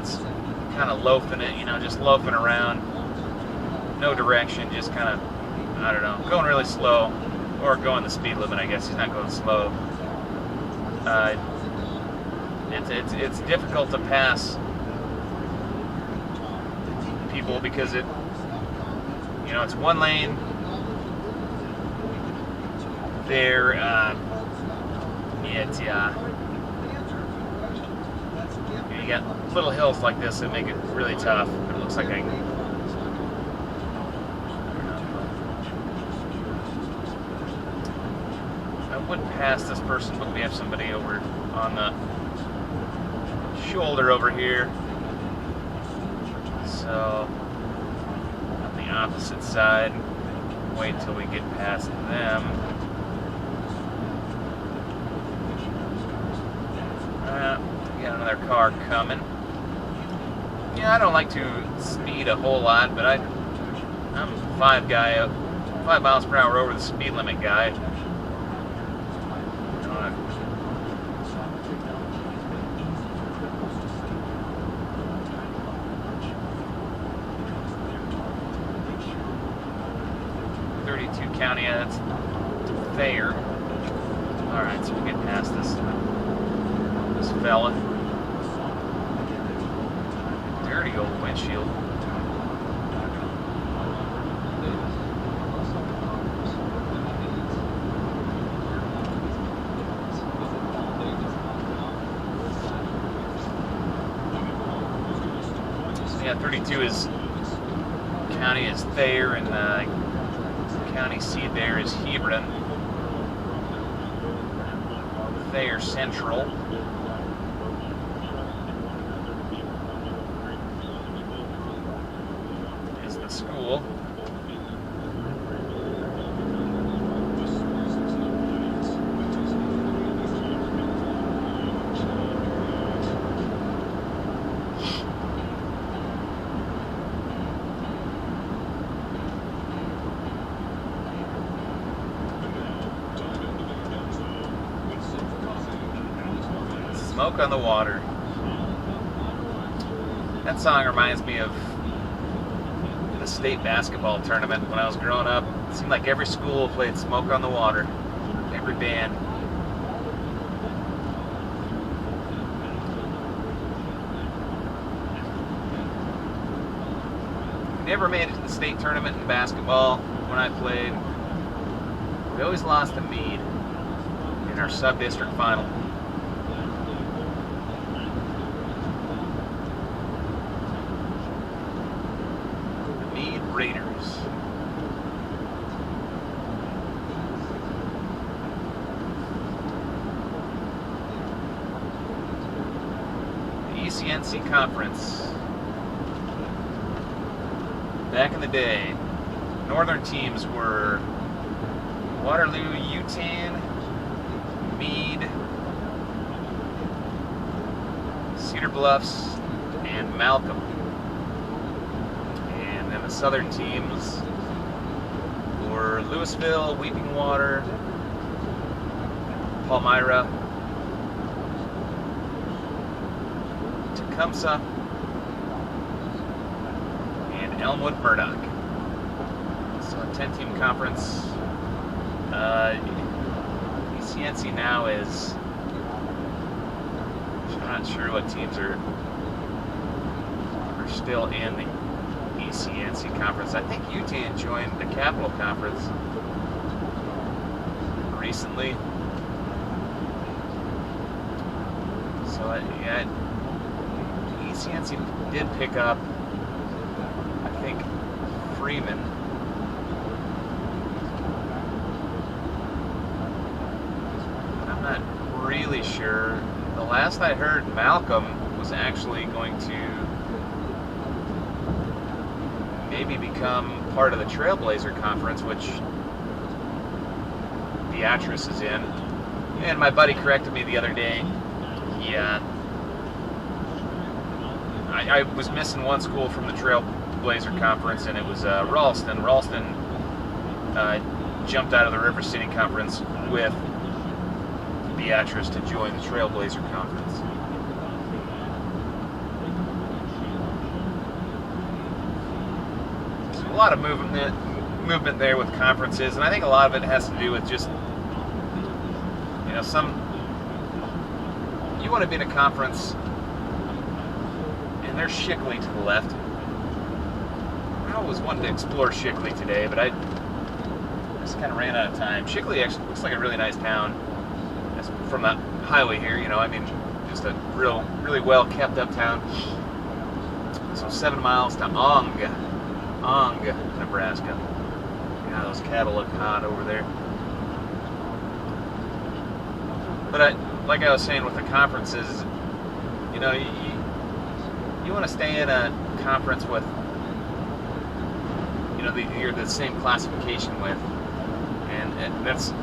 that's kind of loafing it, just loafing around, no direction, just kind of, I don't know, going really slow, or going the speed limit, I guess. He's not going slow. It's difficult to pass people because it's one lane. There, you got little hills like this that make it really tough. It looks like I would pass this person, but we have somebody over on the shoulder over here. So, on the opposite side, wait till we get past them. We got another car coming. I don't like to speed a whole lot, but I'm 5 miles per hour over the speed limit guy. County, that's fair. Alright, so we get past this fella. Dirty old windshield. So yeah, 32 is county is Thayer, and county seat there is Hebron. Thayer Central. Is the school. Smoke on the Water. That song reminds me of the state basketball tournament when I was growing up. It seemed like every school played Smoke on the Water. Every band. We never made it to the state tournament in basketball when I played. We always lost to Meade in our sub-district final. Raiders. The ECNC Conference. Back in the day, northern teams were Waterloo, Utan, Meade, Cedar Bluffs, and Malcolm. And the southern teams were Louisville, Weeping Water, Palmyra, Tecumseh, and Elmwood Murdoch. So a 10-team conference. ECNC now is, I'm not sure what teams are still in the ECNC conference. I think Utan joined the Capital Conference recently. So yeah, ECNC did pick up, I think, Freeman. I'm not really sure. The last I heard, Malcolm was actually going to maybe become part of the Trailblazer Conference, which Beatrice is in. And my buddy corrected me the other day. Yeah, I was missing one school from the Trailblazer Conference, and it was Ralston. Ralston jumped out of the River City Conference with Beatrice to join the Trailblazer Conference. a lot of movement there with conferences, and I think a lot of it has to do with just, you know, you want to be in a conference, and there's Shickley to the left. I always wanted to explore Shickley today, but I just kind of ran out of time. Shickley actually looks like a really nice town. That's from the highway here, you know, I mean, just a really well kept up town. So 7 miles to Ong, Nebraska. God, those cattle look hot over there. But like I was saying with the conferences, you know, you want to stay in a conference with, you know, you're the same classification with, and that's.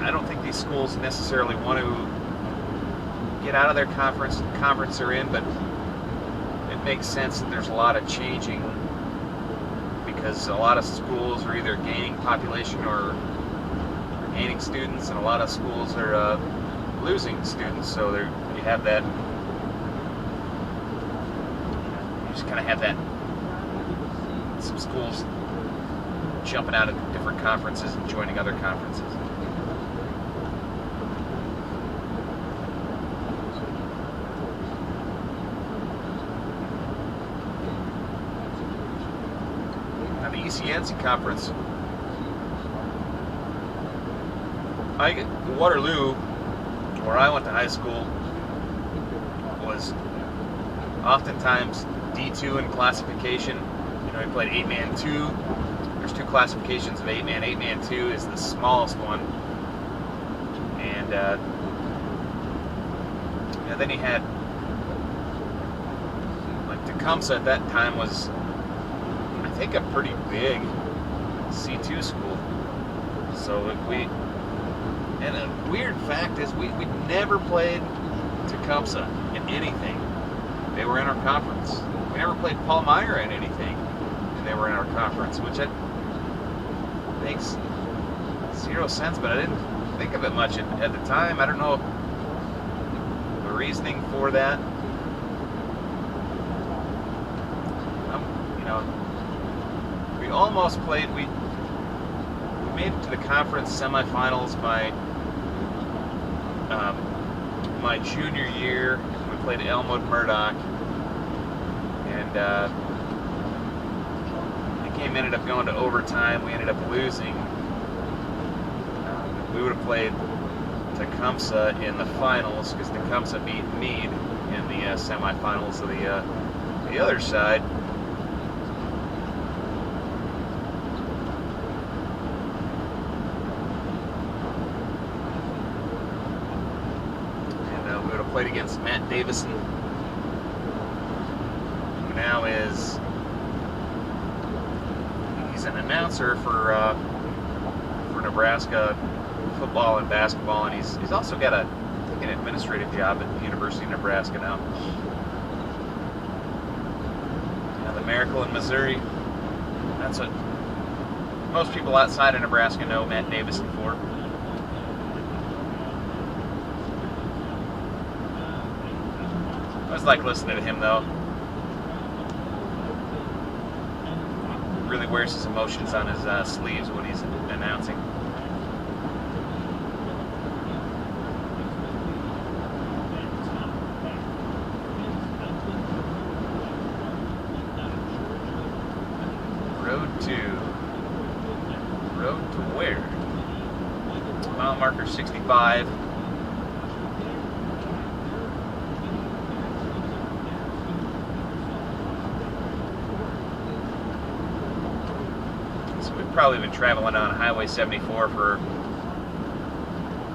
I don't think these schools necessarily want to get out of their conference they're in, but it makes sense that there's a lot of changing because a lot of schools are either gaining population or gaining students, and a lot of schools are losing students. So you have that. You just kind of have that. Some schools jumping out of different conferences and joining other conferences. The ECNC conference, Waterloo, where I went to high school, was oftentimes D2 in classification. You know, we played 8-man 2. There's 2 classifications of 8-man. 8-man 2 is the smallest one, and then you had, like, Tecumseh at that time was, I think, a pretty big C2 school. So and a weird fact is we never played Tecumseh in anything. They were in our conference. We never played Palmyra in anything, and they were in our conference, which makes 0 sense, but I didn't think of it much at the time. I don't know the reasoning for that. You know, we almost played. We made it to the conference semifinals my junior year. We played Elmwood Murdoch, and the game ended up going to overtime. We ended up losing. We would have played Tecumseh in the finals because Tecumseh beat Meade in the semifinals of the other side. Played against Matt Davison, who now he's an announcer for Nebraska football and basketball, and he's also got an administrative job at the University of Nebraska now. The Miracle in Missouri, that's what most people outside of Nebraska know Matt Davison for. I always like listening to him, though. Really wears his emotions on his sleeves when he's announcing. Road to where? Mile marker 65. Probably been traveling on Highway 74 for,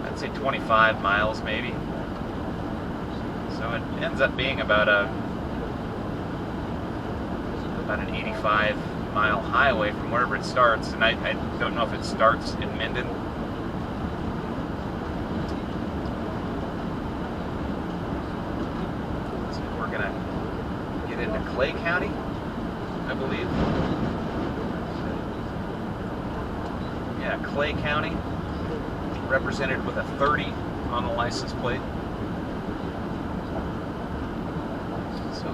I'd say, 25 miles maybe. So it ends up being about an 85-mile highway from wherever it starts, and I don't know if it starts in Minden. So we're gonna get into Clay County, I believe. Yeah, Clay County, represented with a 30 on the license plate.